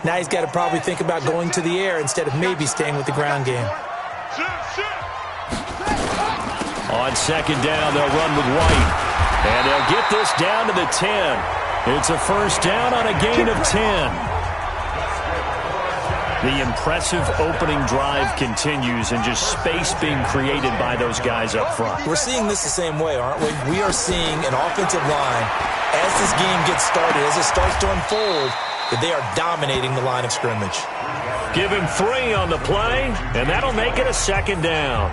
Now he's got to probably think about going to the air instead of maybe staying with the ground game. On second down, they'll run with White. And they'll get this down to the 10. It's a first down on a gain of 10. The impressive opening drive continues and just space being created by those guys up front. We're seeing this the same way, aren't we? We are seeing an offensive line, as this game gets started, as it starts to unfold, that they are dominating the line of scrimmage. Give him 3 on the play, and that'll make it a second down.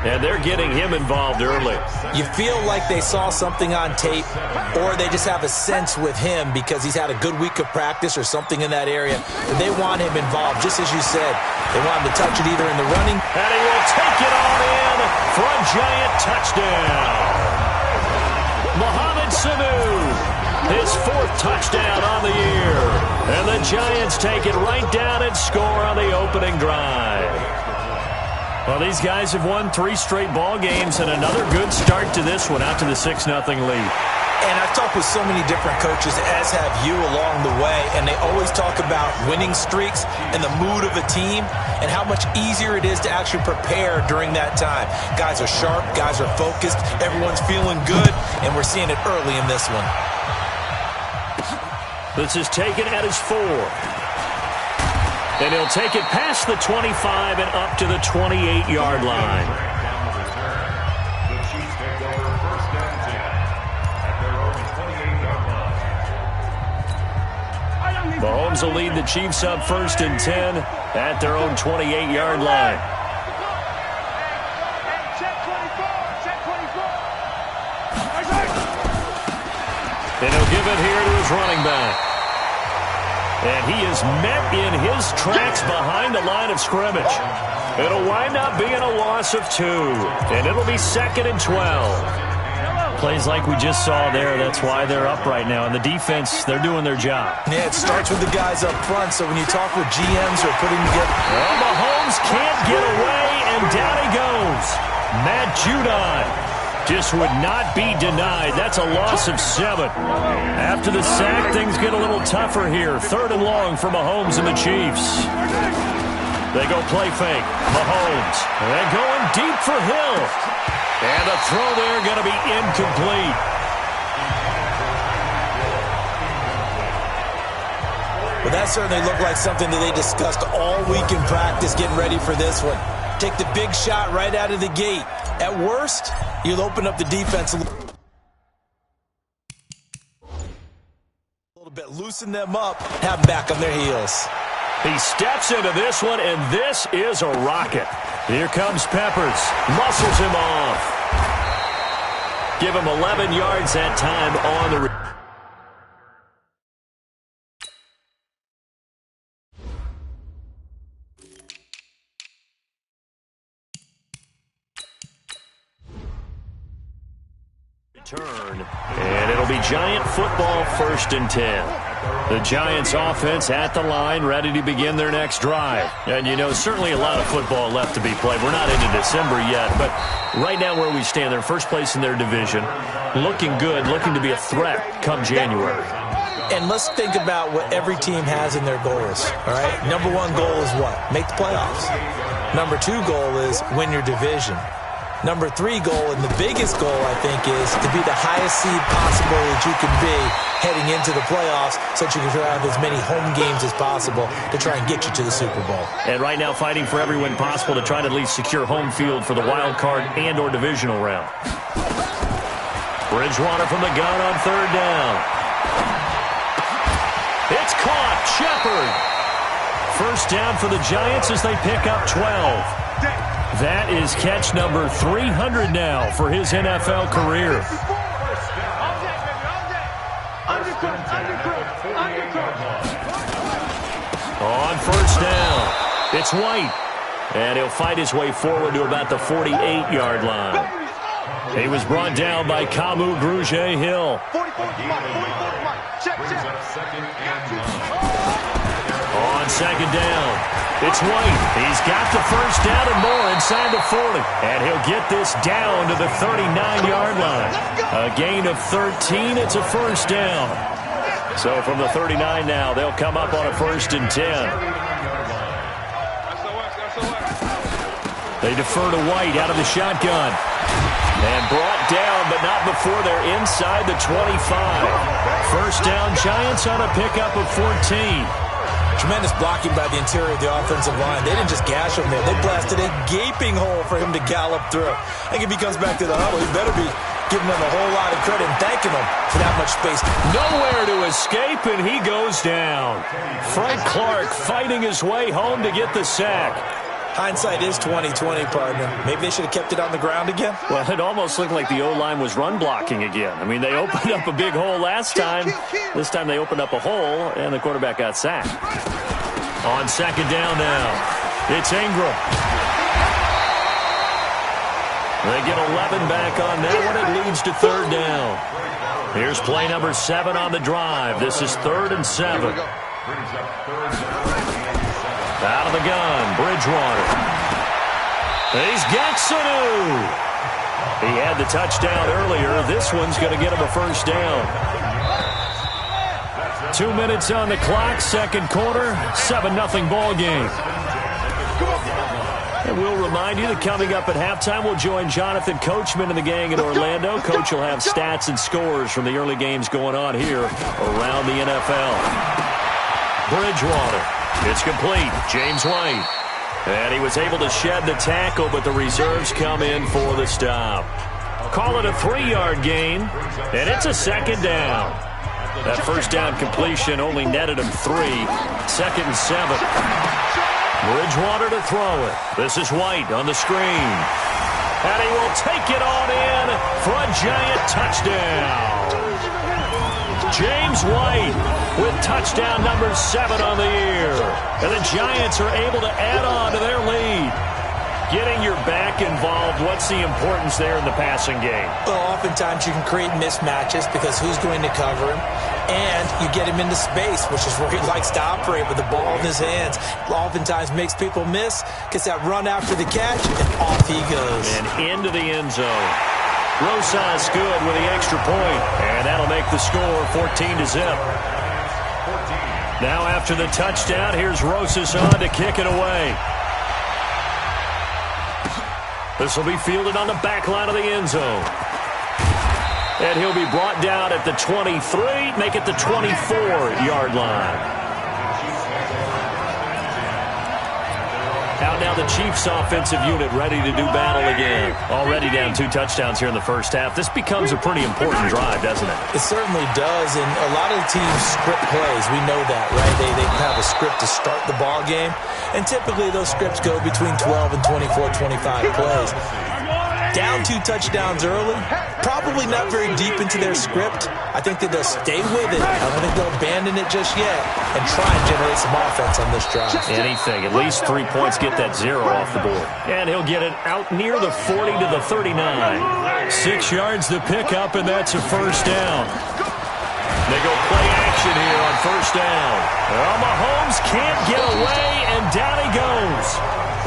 And they're getting him involved early. You feel like they saw something on tape, or they just have a sense with him because he's had a good week of practice or something in that area. They want him involved, just as you said. They want him to touch it either in the running. And he will take it on in for a Giant touchdown. Mohamed Sanu. His 4th touchdown on the year. And the Giants take it right down and score on the opening drive. Well, these guys have won 3 straight ball games and another good start to this one out to the 6-0 lead. And I've talked with so many different coaches, as have you, along the way, and they always talk about winning streaks and the mood of a team and how much easier it is to actually prepare during that time. Guys are sharp, guys are focused, everyone's feeling good, and we're seeing it early in this one. This is taken at his 4. And he'll take it past the 25 and up to the 28-yard line. Mahomes will lead the Chiefs up 1st and 10 at their own 28-yard line. And he'll give it here to his running back. And he is met in his tracks behind the line of scrimmage. It'll wind up being a loss of 2. And it'll be 2nd and 12. Plays like we just saw there. That's why they're up right now. And the defense, they're doing their job. Yeah, it starts with the guys up front. So when you talk with GMs who are putting together... Well, Mahomes can't get away, and down he goes. Matt Judon just would not be denied. That's a loss of 7. After the sack, things get a little tougher here. 3rd and long for Mahomes and the Chiefs. They go play fake. Mahomes. They're going deep for Hill. And the throw there going to be incomplete. Well, that certainly looked like something that they discussed all week in practice, getting ready for this one. Take the big shot right out of the gate. At worst, you'll open up the defense a little bit, loosen them up, have them back on their heels. He steps into this one, and this is a rocket. Here comes Peppers. Muscles him off. Give him 11 yards that time on the... Turn, and it'll be Giant football 1st and 10. The Giants offense at the line, ready to begin their next drive. And, you know, certainly a lot of football left to be played. We're not into December yet, but right now where we stand, they're first place in their division. Looking good, looking to be a threat come January. And let's think about what every team has in their goals, all right? Number 1 goal is what? Make the playoffs. Number 2 goal is win your division. Number 3 goal, and the biggest goal, I think, is to be the highest seed possible that you can be heading into the playoffs so that you can have as many home games as possible to try and get you to the Super Bowl. And right now fighting for every win possible to try to at least secure home field for the wild card and or divisional round. Bridgewater from the gun on 3rd down. It's caught. Shepard. First down for the Giants as they pick up 12. That is catch number 300 now for his NFL career. On 1st down, it's White. And he'll fight his way forward to about the 48-yard line. He was brought down by Kamu Grugier-Hill. On 2nd down. It's White. He's got the first down and more inside the 40. And he'll get this down to the 39-yard line. A gain of 13. It's a first down. So from the 39 now, they'll come up on a 1st and 10. They defer to White out of the shotgun. And brought down, but not before they're inside the 25. First down, Giants on a pickup of 14. Tremendous blocking by the interior of the offensive line. They didn't just gash him there. They blasted a gaping hole for him to gallop through. I think if he comes back to the huddle, he better be giving them a whole lot of credit and thanking them for that much space. Nowhere to escape, and he goes down. Frank Clark fighting his way home to get the sack. Hindsight is 20/20, partner. Maybe they should have kept it on the ground again. Well, it almost looked like the O-line was run blocking again. I mean, they opened up a big hole last time. This time they opened up a hole, and the quarterback got sacked. On 2nd down now, it's Ingram. They get 11 back on that one. It leads to 3rd down. Here's play number 7 on the drive. This is 3rd and 7. Out of the gun, Bridgewater. He's got Sanu. He had the touchdown earlier. This one's going to get him a 1st down. 2 minutes on the clock, 2nd quarter, 7-0 ball game. And we'll remind you that coming up at halftime, we'll join Jonathan Coachman and the gang in Orlando. Coach will have stats and scores from the early games going on here around the NFL. Bridgewater. It's complete. James White. And he was able to shed the tackle, but the reserves come in for the stop. Call it a 3-yard gain, and it's a 2nd down. That 1st down completion only netted him 3. 2nd and 7. Bridgewater to throw it. This is White on the screen. And he will take it on in for a Giant touchdown. James White with touchdown number 7 on the year. And the Giants are able to add on to their lead. Getting your back involved, what's the importance there in the passing game? Well, oftentimes you can create mismatches because who's going to cover him? And you get him into space, which is where he likes to operate with the ball in his hands. Oftentimes makes people miss, gets that run after the catch, and off he goes. And into the end zone. Rosas good with the extra point, and that'll make the score 14-0. Now after the touchdown, here's Rosas on to kick it away. This will be fielded on the back line of the end zone. And he'll be brought down at the 23, make it the 24-yard line. Out now the Chiefs offensive unit ready to do battle again. Already down 2 touchdowns here in the first half. This becomes a pretty important drive, doesn't it? It certainly does, and a lot of the teams script plays. We know that, right? They have a script to start the ball game, and typically those scripts go between 12 and 24, 25 plays. Down 2 touchdowns early, probably not very deep into their script. I think that they'll stay with it. I don't think they'll abandon it just yet and try and generate some offense on this drive. Anything, at least 3 points, get that 0 off the board. And he'll get it out near the 40 to the 39. 6 yards to pick up, and that's a 1st down. They go play action here on 1st down. Well, Mahomes can't get away, and down he goes.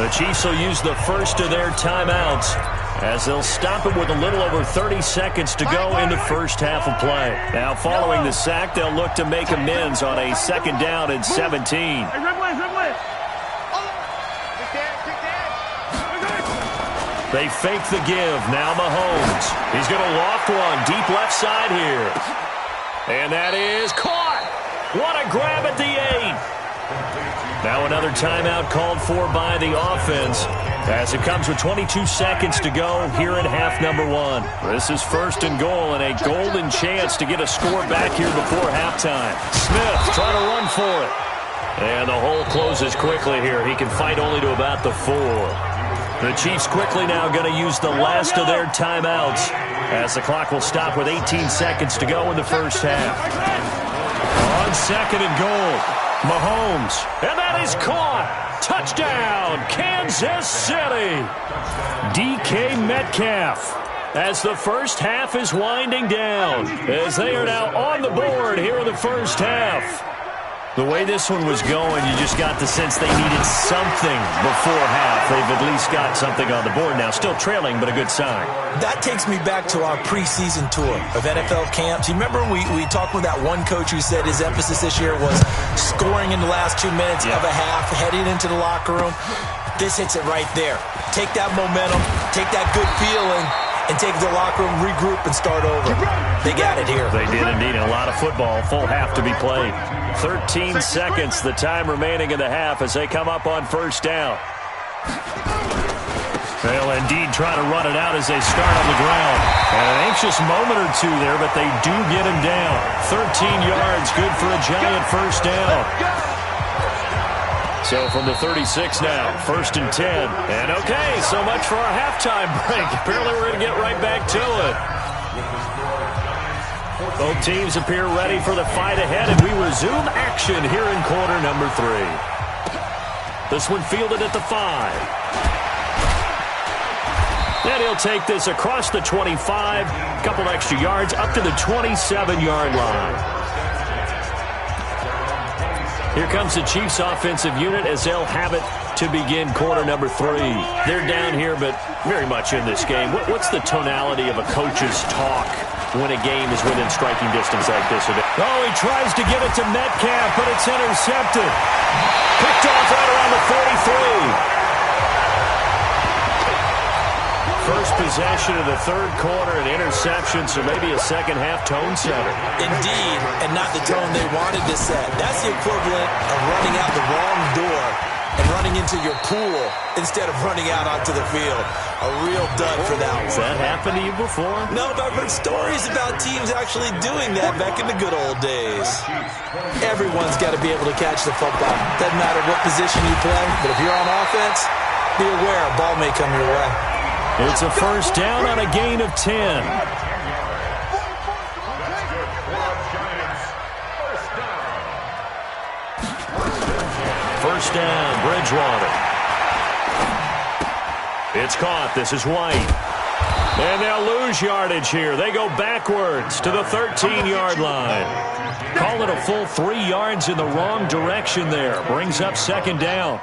The Chiefs will use the first of their timeouts as they'll stop it with a little over 30 seconds to go in the first half of play. Now, following the sack, they'll look to make amends on a 2nd down and 17. They fake the give. Now Mahomes. He's going to loft one deep left side here. And that is caught. What a grab at the 8. Now another timeout called for by the offense as it comes with 22 seconds to go here in half number 1. This is 1st and goal and a golden chance to get a score back here before halftime. Smith trying to run for it. And the hole closes quickly here. He can fight only to about the 4. The Chiefs quickly now going to use the last of their timeouts as the clock will stop with 18 seconds to go in the first half. On 2nd and goal. Mahomes, and that is caught. Touchdown, Kansas City. DK Metcalf as the first half is winding down as they are now on the board here in the first half. The way this one was going, you just got the sense they needed something before half. They've at least got something on the board now. Still trailing, but a good sign. That takes me back to our preseason tour of NFL camps. You remember we talked with that one coach who said his emphasis this year was scoring in the last 2 minutes of a half, heading into the locker room. This hits it right there. Take that momentum, take that good feeling, and take the locker room, regroup, and start over. They got it here. They did indeed. A lot of football, full half to be played. 13 seconds, the time remaining in the half as they come up on first down. They'll indeed try to run it out as they start on the ground. And an anxious moment or two there, but they do get him down. 13 yards, good for a Giant first down. So from the 36 now, 1st and 10. And okay, so much for our halftime break. Apparently we're going to get right back to it. Both teams appear ready for the fight ahead, and we resume action here in quarter number 3. This one fielded at the 5. And he'll take this across the 25, a couple extra yards, up to the 27-yard line. Here comes the Chiefs offensive unit as they'll have it to begin quarter number 3. They're down here, but very much in this game. What's the tonality of a coach's talk when a game is within striking distance like this? Oh, he tries to give it to Metcalf, but it's intercepted. Picked off right around the 43. First possession of the third quarter, an interception, so maybe a second-half tone setter. Indeed, and not the tone they wanted to set. That's the equivalent of running out the wrong door and running into your pool instead of running out onto the field. A real dud for that one. Has that happened to you before? No, but I've heard stories about teams actually doing that back in the good old days. Everyone's got to be able to catch the football. Doesn't matter what position you play, but if you're on offense, be aware a ball may come your way. It's a first down on a gain of 10. First down, Bridgewater. It's caught. This is White. And they'll lose yardage here. They go backwards to the 13-yard line. Call it a full 3 yards in the wrong direction there. Brings up second down.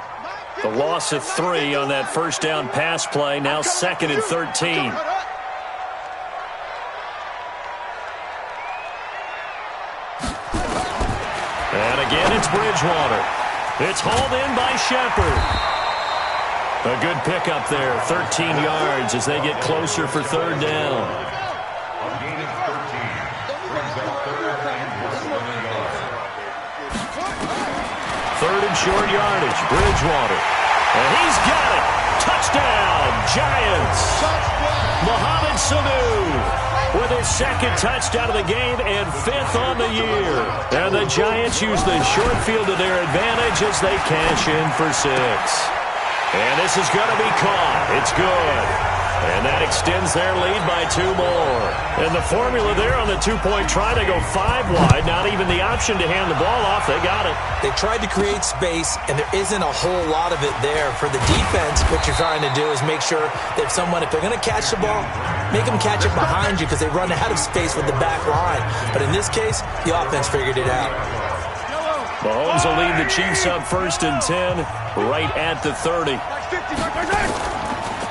The loss of 3 on that first down pass play. Now 2nd and 13. And again, it's Bridgewater. It's hauled in by Shepard. A good pickup there. 13 yards as they get closer for third down. Third and short yardage. Bridgewater. And he's got it. Touchdown, Giants. Mohamed Sanu with his 2nd touchdown of the game and 5th on the year. And the Giants use the short field to their advantage as they cash in for 6. And this is going to be caught. It's good. And that extends their lead by 2 more. And the formula there on the 2-point try to go 5 wide. Not even the option to hand the ball off. They got it. They tried to create space, and there isn't a whole lot of it there. For the defense, what you're trying to do is make sure that if they're going to catch the ball, make them catch it behind you because they run out of space with the back line. But in this case, the offense figured it out. Mahomes will lead the Chiefs up 1st and 10 right at the 30.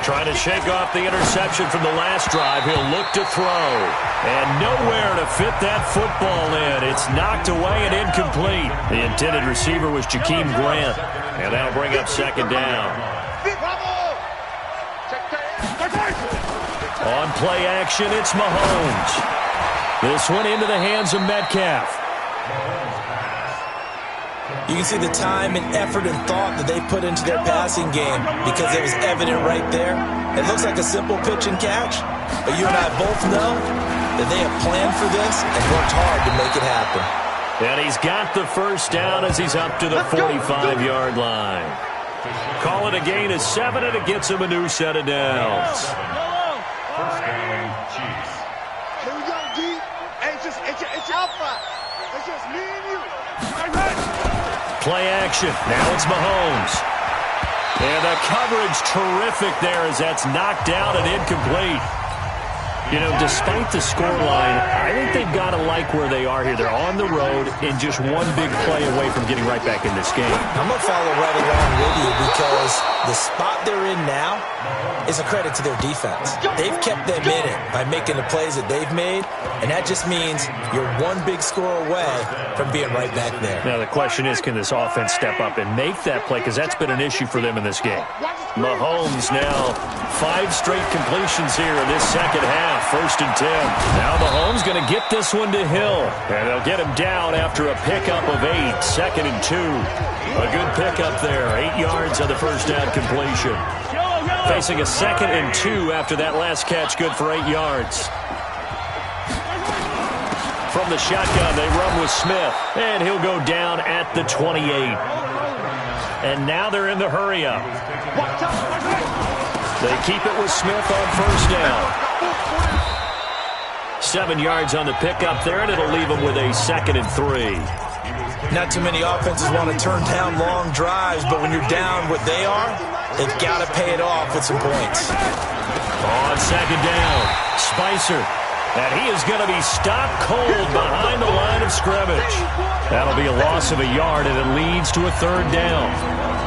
Trying to shake off the interception from the last drive. He'll look to throw. And nowhere to fit that football in. It's knocked away and incomplete. The intended receiver was Jakeem Grant. And that'll bring up second down. On play action, it's Mahomes. This one into the hands of Metcalf. You can see the time and effort and thought that they put into their passing game because it was evident right there. It looks like a simple pitch and catch, but you and I both know that they have planned for this and worked hard to make it happen. And he's got the first down as he's up to the 45-yard line. Call it a gain of 7, and it gets him a new set of downs. First down, Chiefs. Here we go, D. Hey, it's Alpha. It's just me and you. All right. Play action. Now it's Mahomes. And the coverage terrific there as that's knocked down and incomplete. You know, despite the scoreline, I think they've got to like where they are here. They're on the road and just one big play away from getting right back in this game. I'm going to follow right along with you because the spot they're in now is a credit to their defense. They've kept them in it by making the plays that they've made, and that just means you're one big score away from being right back there. Now, the question is, can this offense step up and make that play? Because that's been an issue for them in this game. Mahomes now 5 straight completions here in this second half. 1st and 10. Now Mahomes going to get this one to Hill. And they'll get him down after a pickup of 8. 2nd and 2. A good pickup there. 8 yards on the first down completion. Facing a 2nd and 2 after that last catch. Good for 8 yards. From the shotgun, they run with Smith. And he'll go down at the 28. And now they're in the hurry-up. They keep it with Smith on first down. 7 yards on the pickup there, and it'll leave them with a 2nd and 3. Not too many offenses want to turn down long drives, but when you're down what they are, they've got to pay it off with some points. On 2nd down, Spicer. And he is going to be stopped cold behind the line of scrimmage. That'll be a loss of a yard, and it leads to a 3rd down.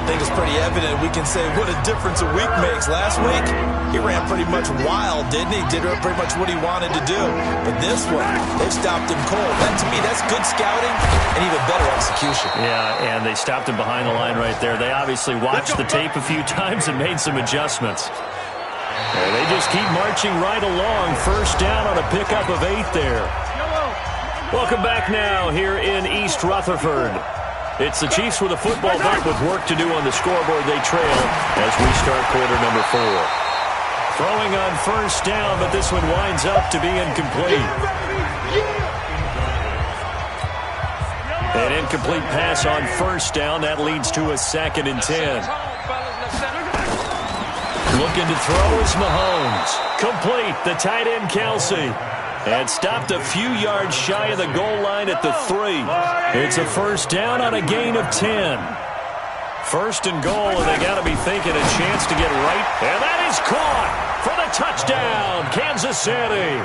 I think it's pretty evident we can say what a difference a week makes. Last week, he ran pretty much wild, didn't he? Did pretty much what he wanted to do. But this one, they've stopped him cold. That, to me, that's good scouting and even better execution. Yeah, and they stopped him behind the line right there. They obviously watched the tape a few times and made some adjustments. And they just keep marching right along. 1st down on a pickup of 8 there. Welcome back now here in East Rutherford. It's the Chiefs with a football, but with work to do on the scoreboard. They trail as we start quarter number 4. Throwing on 1st down, but this one winds up to be incomplete. An incomplete pass on 1st down. That leads to a 2nd and 10. Looking to throw is Mahomes. Complete, the tight end Kelsey. And stopped a few yards shy of the goal line at the 3. It's a 1st down on a gain of 10. 1st and goal, and they got to be thinking a chance to get right. And that is caught for the touchdown, Kansas City.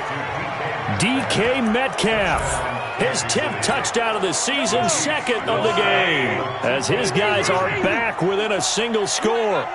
DK Metcalf, his 10th touchdown of the season, 2nd of the game, as his guys are back within a single score.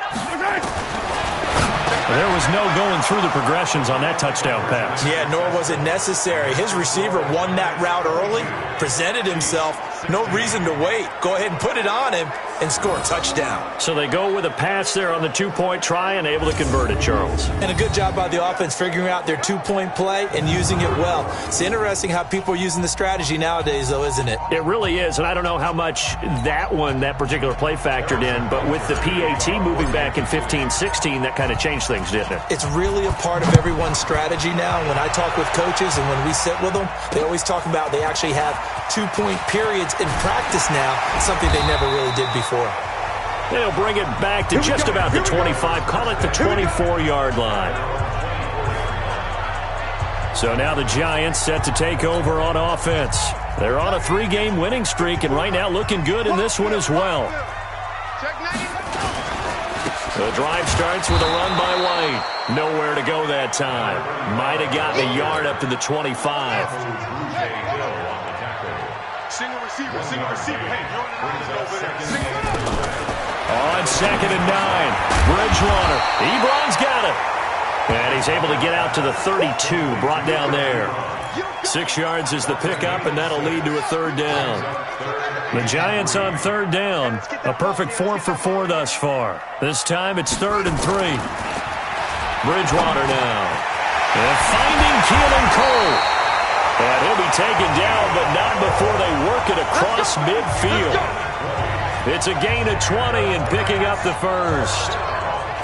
There was no going through the progressions on that touchdown pass. Yeah, nor was it necessary. His receiver won that route early, presented himself. No reason to wait. Go ahead and put it on him and score a touchdown. So they go with a pass there on the 2-point try and able to convert it, Charles. And a good job by the offense figuring out their 2-point play and using it well. It's interesting how people are using the strategy nowadays, though, isn't it? It really is, and I don't know how much that particular play factored in, but with the PAT moving back in 15-16, that kind of changed things, didn't it? It's really a part of everyone's strategy now. When I talk with coaches and when we sit with them, they always talk about they actually have 2-point periods in practice now, something they never really did before. They'll bring it back to just about the 25, call it the 24-yard line. So now the Giants set to take over on offense. They're on a 3-game winning streak, and right now looking good in this one as well. The drive starts with a run by White. Nowhere to go that time. Might have gotten a yard up to the 25. Single receiver. Hey, on 2nd and 9. Bridgewater. Ebron's got it. And he's able to get out to the 32. Brought down there. 6 yards is the pickup, and that'll lead to a 3rd down. The Giants on 3rd down. A perfect 4 for 4 thus far. This time it's 3rd and 3. Bridgewater now. And finding Keelan Cole. And he'll be taken down, but not before they work it across midfield. It's a gain of 20 and picking up the 1st.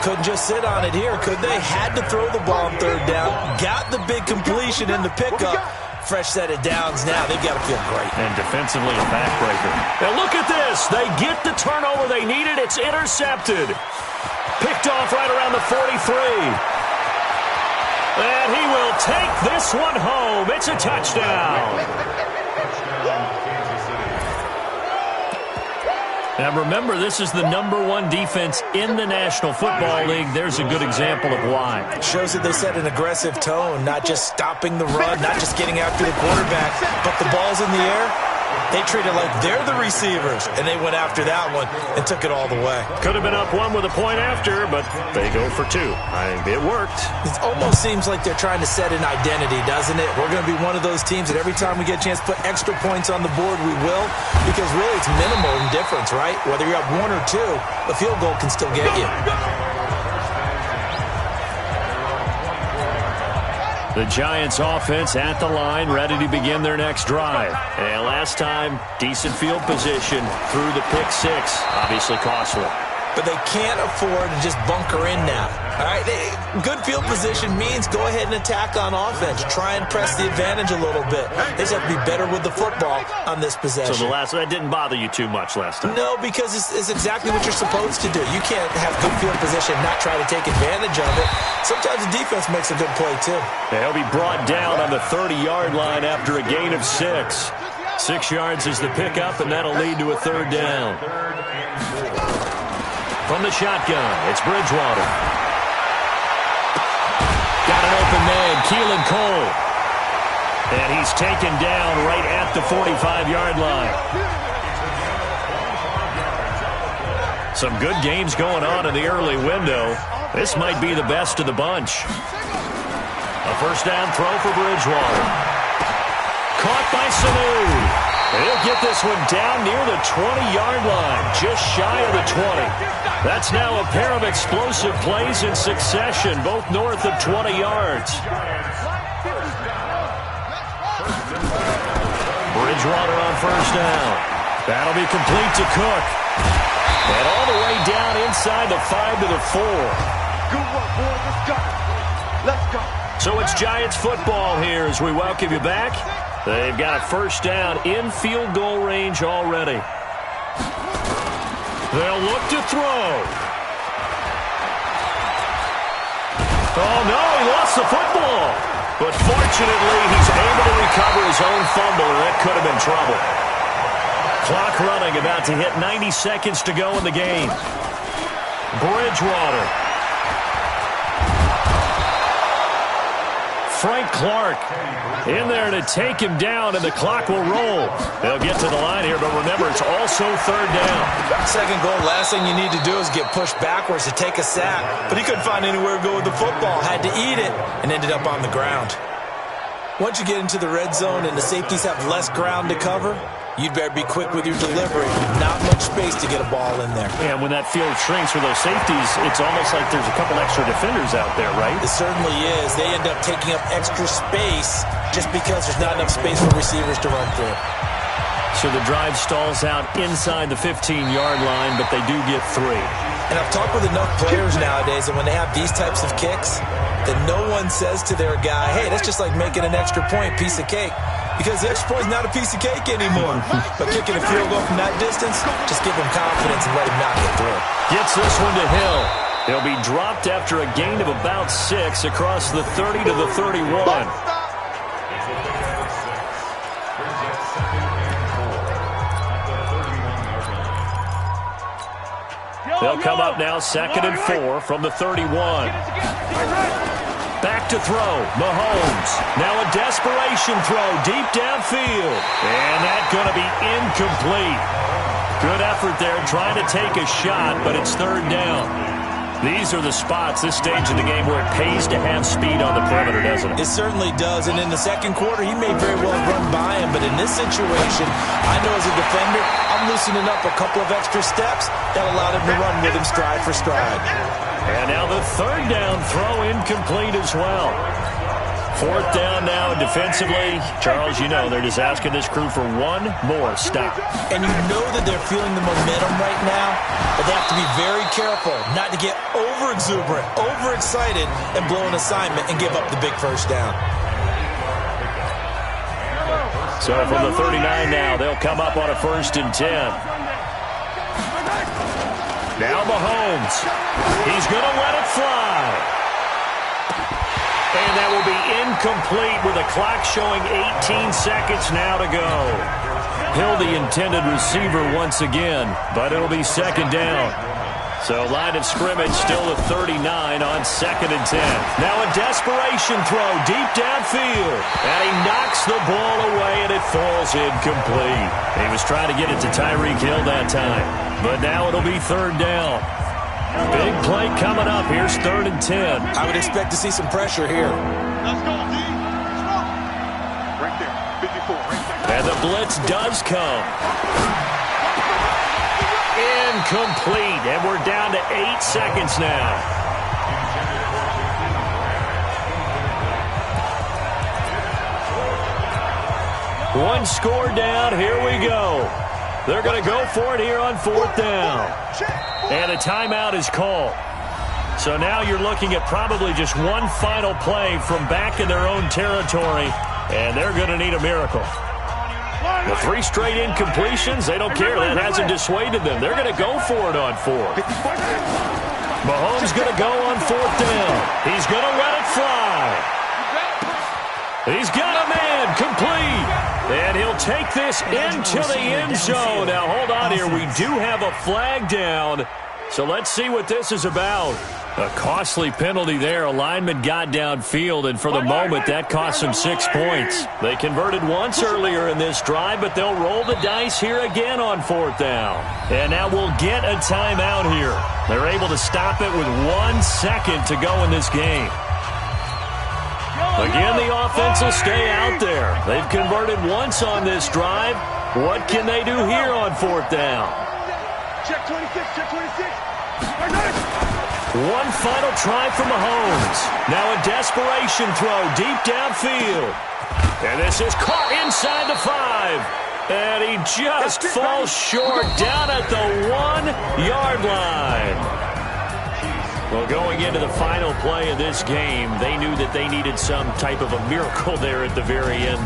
Couldn't just sit on it here, could they? Had to throw the ball on 3rd down. Got the big completion in the pickup. Fresh set of downs now. They've got to feel great. And defensively a backbreaker. Now look at this. They get the turnover they needed. It's intercepted. Picked off right around the 43. And he will take this one home. It's a touchdown. Now remember, this is the #1 defense in the National Football League. There's a good example of why. It shows that they set an aggressive tone, not just stopping the run, not just getting after the quarterback, but the ball's in the air. They treat it like they're the receivers, and they went after that one and took it all the way. Could have been up 1 with a point after, but they go for 2. It worked. It almost seems like they're trying to set an identity, doesn't it? We're going to be one of those teams that every time we get a chance to put extra points on the board, we will, because really it's minimal in difference, right? Whether you're up 1 or 2, a field goal can still get you. The Giants offense at the line, ready to begin their next drive. And last time, decent field position through the pick 6. Obviously costly. But they can't afford to just bunker in now. All right, good field position means go ahead and attack on offense. Try and press the advantage a little bit. They just have to be better with the football on this possession. So that didn't bother you too much last time? No, because it's exactly what you're supposed to do. You can't have good field position and not try to take advantage of it. Sometimes the defense makes a good play, too. They'll be brought down on the 30-yard line after a gain of 6. 6 yards is the pickup, and that'll lead to a 3rd down. From the shotgun, it's Bridgewater. Got an open man, Keelan Cole. And he's taken down right at the 45-yard line. Some good games going on in the early window. This might be the best of the bunch. A 1st down throw for Bridgewater. Caught by Sanu. He'll get this one down near the 20-yard line, just shy of the 20. That's now a pair of explosive plays in succession, both north of 20 yards. Bridgewater on 1st down. That'll be complete to Cook. And all the way down inside the 5 to the 4. Good work, boys. Let's go. Let's go. So it's Giants football here as we welcome you back. They've got a 1st down in field goal range already. They'll look to throw. Oh, no, he lost the football. But fortunately, he's able to recover his own fumble, and that could have been trouble. Clock running, about to hit 90 seconds to go in the game. Bridgewater. Frank Clark in there to take him down, and the clock will roll. They'll get to the line here, but remember, it's also 3rd down. 2nd goal, last thing you need to do is get pushed backwards to take a sack. But he couldn't find anywhere to go with the football, had to eat it, and ended up on the ground. Once you get into the red zone and the safeties have less ground to cover, you'd better be quick with your delivery. Not much space to get a ball in there. Yeah, when that field shrinks for those safeties, it's almost like there's a couple extra defenders out there, right? It certainly is. They end up taking up extra space just because there's not enough space for receivers to run through. So the drive stalls out inside the 15-yard line, but they do get 3. And I've talked with enough players nowadays that when they have these types of kicks, that no one says to their guy, hey, that's just like making an extra point, piece of cake. Because the extra point is not a piece of cake anymore. But kicking a field goal from that distance, just give him confidence and let him knock it through. Gets this one to Hill. He'll be dropped after a gain of about 6 across the 30 to the 31. They'll come up now 2nd and 4 from the 31. Back to throw, Mahomes. Now a desperation throw deep downfield. And that's going to be incomplete. Good effort there trying to take a shot, but it's 3rd down. These are the spots, this stage of the game, where it pays to have speed on the perimeter, doesn't it? It certainly does, and in the 2nd quarter, he may very well run by him, but in this situation, I know as a defender, I'm loosening up a couple of extra steps that allowed him to run with him stride for stride. And now the 3rd down throw incomplete as well. 4th down now defensively. Charles, you know they're just asking this crew for one more stop. And you know that they're feeling the momentum right now, but they have to be very careful not to get over-exuberant, overexcited, and blow an assignment and give up the big 1st down. So from the 39 now, they'll come up on a 1st and 10. Now Mahomes. He's going to let it fly. And that will be incomplete with the clock showing 18 seconds now to go. Hill, the intended receiver once again, but it'll be second down. So line of scrimmage still at 39 on 2nd and 10. Now a desperation throw deep downfield. And he knocks the ball away, and it falls incomplete. He was trying to get it to Tyreek Hill that time. But now it'll be 3rd down. Big play coming up. Here's 3rd and 10. I would expect to see some pressure here. Let's go, D. Let's go. Right there. 54. Right there. And the blitz does come. Incomplete. And we're down to 8 seconds now. One score down. Here we go. They're going to go for it here on 4th down. And a timeout is called. So now you're looking at probably just one final play from back in their own territory, and they're going to need a miracle. The 3 straight incompletions, they don't care. That hasn't dissuaded them. They're going to go for it on 4th. Mahomes going to go on 4th down. He's going to let it fly. He's got a man, complete. And he'll take this into the end zone. Now, hold on here. We do have a flag down. So let's see what this is about. A costly penalty there. A lineman got downfield, and for the moment, that cost them 6 points. They converted once earlier in this drive, but they'll roll the dice here again on 4th down. And now we'll get a timeout here. They're able to stop it with 1 second to go in this game. Again, the offense will stay out there. They've converted once on this drive. What can they do here on 4th down? Check 26, check 26. One final try for Mahomes. Now a desperation throw deep downfield. And this is caught inside the 5. And he just falls short down at the 1-yard line. Well, going into the final play of this game, they knew that they needed some type of a miracle there at the very end, but